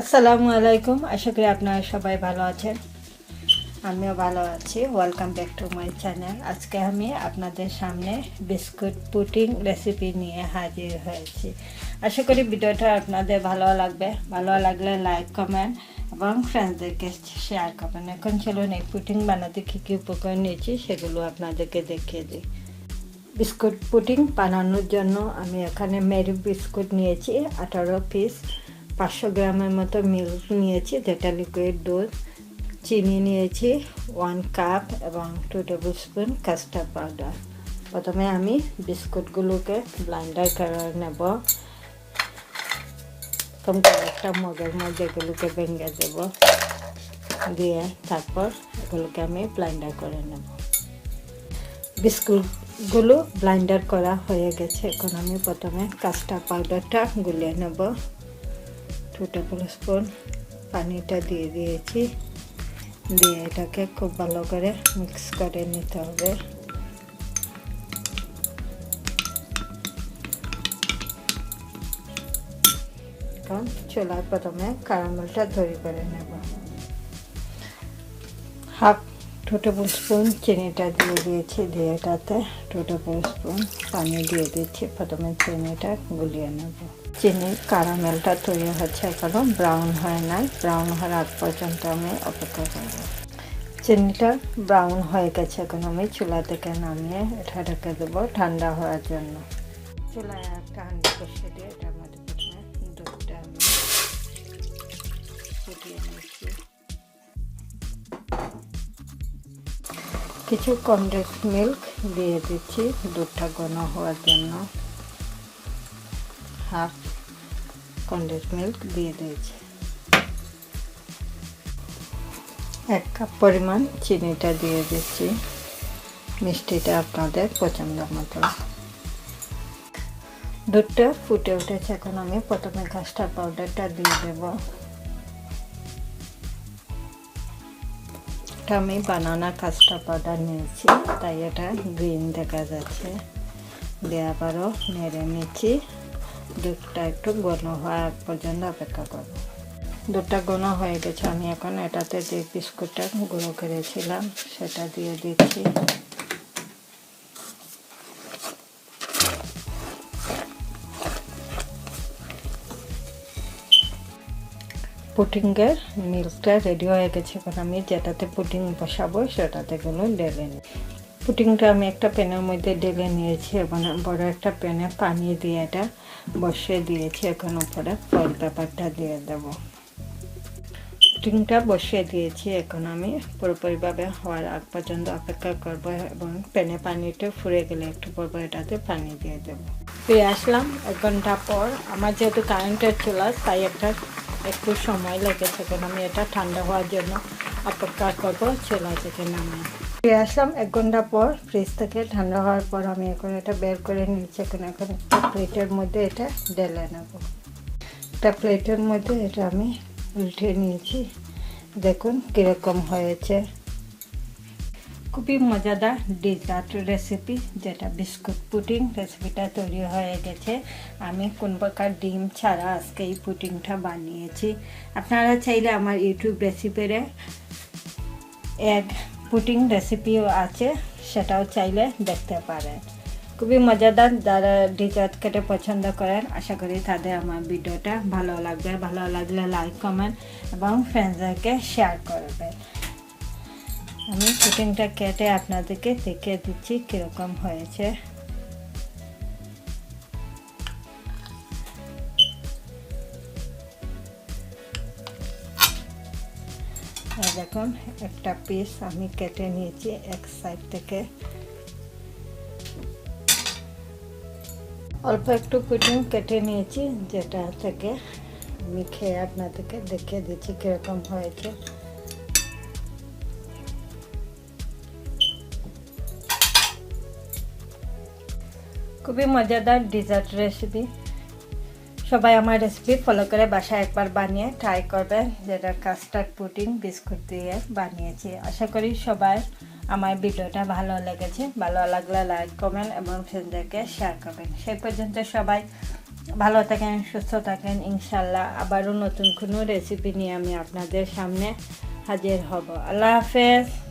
আসসালামু আলাইকুম। আশা করি আপনারা সবাই ভালো আছেন, আমিও ভালো আছি। Welcome back to my channel. আজকে আমি আপনাদের সামনে বিস্কুট পুডিং রেসিপি নিয়ে হাজির হয়েছি। আশা করি ভিডিওটা আপনাদের ভালো লাগবে। ভালো লাগলে লাইক, কমেন্ট এবং ফ্রেন্ডসদেরকে শেয়ার করবেন। এখন চলুন এই পুডিং বানাতে কী কী উপকরণ নিয়েছি সেগুলো আপনাদেরকে দেখিয়ে দিই। বিস্কুট পুডিং বানানোর জন্য আমি এখানে মেরি বিস্কুট নিয়েছি 18 পিস, 500 গ্রামের মতো মিল্ক নিয়েছি যেটা লিকুইড দুধ, চিনি নিয়েছি 1 কাপ এবং 2 টেবিল স্পুন কাস্টার্ড পাউডার। প্রথমে আমি বিস্কুটগুলোকে ব্লেন্ডার করে নেব। একটা মগের মধ্যে এগুলোকে ভেঙে দেব, দিয়ে তারপর এগুলোকে আমি ব্লেন্ডার করে নেব। বিস্কুটগুলো ব্লেন্ডার করা হয়ে গেছে। এখন আমি প্রথমে কাস্টার্ড পাউডারটা গুলিয়ে নেব। 2 টেবিল স্পুন পানিটা দিয়ে দিয়েছি, দিয়ে এটাকে খুব ভালো করে মিক্স করে নিতে হবে। এখন চুলায় প্রথমে ক্যারামেলটা তৈরি করে নেব। 2 টেবিল স্পুন চিনিটা দিয়ে দিয়েছি, দিয়ে এটাতে 2 টেবিল স্পুন পানি দিয়ে দিচ্ছি। প্রথমে চিনিটা গুলিয়ে নেব। চিনির ক্যারামেলটা তৈরি হচ্ছে, এখনো ব্রাউন হয় নাই। ব্রাউন হওয়ার আগ পর্যন্ত আমি অপেক্ষা করব। চিনিটা ব্রাউন হয়ে গেছে, এখন আমি চুলা থেকে নামিয়ে এটা রেখে দেবো ঠান্ডা হওয়ার জন্য। চুলায় একটা হাঁড়ি বসিয়ে দিয়ে এটার মধ্যে প্রথমে দুধটা আমি ফুটিয়ে নিচ্ছি। কিছু কনডেন্স মিল্ক দিয়ে দিচ্ছি দুধটা ঘন হওয়ার জন্য। হাফ কনডেন্স মিল্ক দিয়ে দিয়েছি। 1 কাপ পরিমাণ চিনিটা দিয়ে দিচ্ছি, মিষ্টিটা আপনাদের পছন্দ মতো। দুধটা ফুটে উঠেছে, এখন আমি প্রথমে কাস্টার্ড পাউডারটা দিয়ে দেব। আমি বানানা কাস্টার্ড পাউডার নিয়েছি, তাই এটা গ্রিন দেখা যাচ্ছে। দিয়ে আবারও নেড়ে নিচ্ছি। দুধটা একটু ঘন হওয়া পর্যন্ত অপেক্ষা করব। দুধটা ঘন হয়ে গেছে, আমি এখন এটাতে যে বিস্কুটটা গুঁড়ো করেছিলাম সেটা দিয়ে দিচ্ছি। পুডিংয়ের মিল্কটা রেডি হয়ে গেছে। এখন আমি যেটাতে পুডিং বসাবো সেটাতে গুলো ঢেলে নিই। পুডিংটা আমি একটা প্যানের মধ্যে ঢেলে নিয়েছি এবং বড় একটা প্যানে পানি দিয়ে এটা বসিয়ে দিয়েছি। এখন উপরে ফয়েল পেপারটা দিয়ে দেব। পুডিংটা বসিয়ে দিয়েছি, এখন আমি পুরোপুরিভাবে হওয়ার আগ পর্যন্ত অপেক্ষা করব এবং প্যানে পানিটা ফুরে গেলে একটু পর এটাতে পানি দিয়ে দেব। ফিরে আসলাম 1 ঘন্টা পর। আমার যেহেতু কারেন্টের চুলা তাই একটু সময় লেগেছে, এখন আমি এটা ঠান্ডা হওয়ার জন্য অপেক্ষা করব চুলা থেকে নামিয়ে। ফিরে আসলাম 1 ঘন্টা পর ফ্রিজ থেকে ঠান্ডা হওয়ার পর। আমি এখন এটা বের করে নিচ্ছি। এখন একটা প্লেটের মধ্যে এটা ঢেলে নেব। একটা প্লেটের মধ্যে এটা আমি উল্টে নিয়েছি, দেখুন কীরকম হয়েছে। খুবই মজাদার ডেজার্ট রেসিপি, যেটা বিস্কুট পুডিং রেসিপিটা তৈরি হয়ে গেছে। আমি কোন প্রকার ডিম ছাড়া আজকে এই পুডিংটা বানিয়েছি। আপনারা চাইলে আমার ইউটিউব রেসিপিতে এগ পুডিং রেসিপিও আছে, সেটাও চাইলে দেখতে পারেন। খুবই মজাদার। যারা ডেজার্ট খেতে পছন্দ করেন আশা করি তাদের আমার ভিডিওটা ভালো লাগবে। ভালো লাগলে লাইক, কমেন্ট এবং ফ্রেন্ডসদেরকে শেয়ার করবেন। আমি পুডিংটা কেটে আপনাদেরকে দেখিয়ে দিচ্ছি কীরকম হয়েছে। দেখুন একটা পিস আমি কেটে নিয়েছি এক সাইড থেকে। অল্প একটু পুডিং কেটে নিয়েছি, যেটা থেকে আমি খেয়ে আপনাদেরকে দেখিয়ে দিচ্ছি কীরকম হয়েছে। খুবই মজাদার ডেজার্ট রেসিপি। সবাই আমার রেসিপি ফলো করে বাসায় একবার বানিয়ে ট্রাই করবেন, যেটা কাস্টার্ড পুডিং বিস্কুট দিয়ে বানিয়েছি। আশা করি সবাই আমার ভিডিওটা ভালো লেগেছে। ভালো লাগলে লাইক, কমেন্ট এবং ফ্রেন্ডদেরকে শেয়ার করবেন। সেই পর্যন্ত সবাই ভালো থাকেন, সুস্থ থাকেন। ইনশাল্লাহ আবারও নতুন কোনো রেসিপি নিয়ে আমি আপনাদের সামনে হাজির হব। আল্লাহ হাফেজ।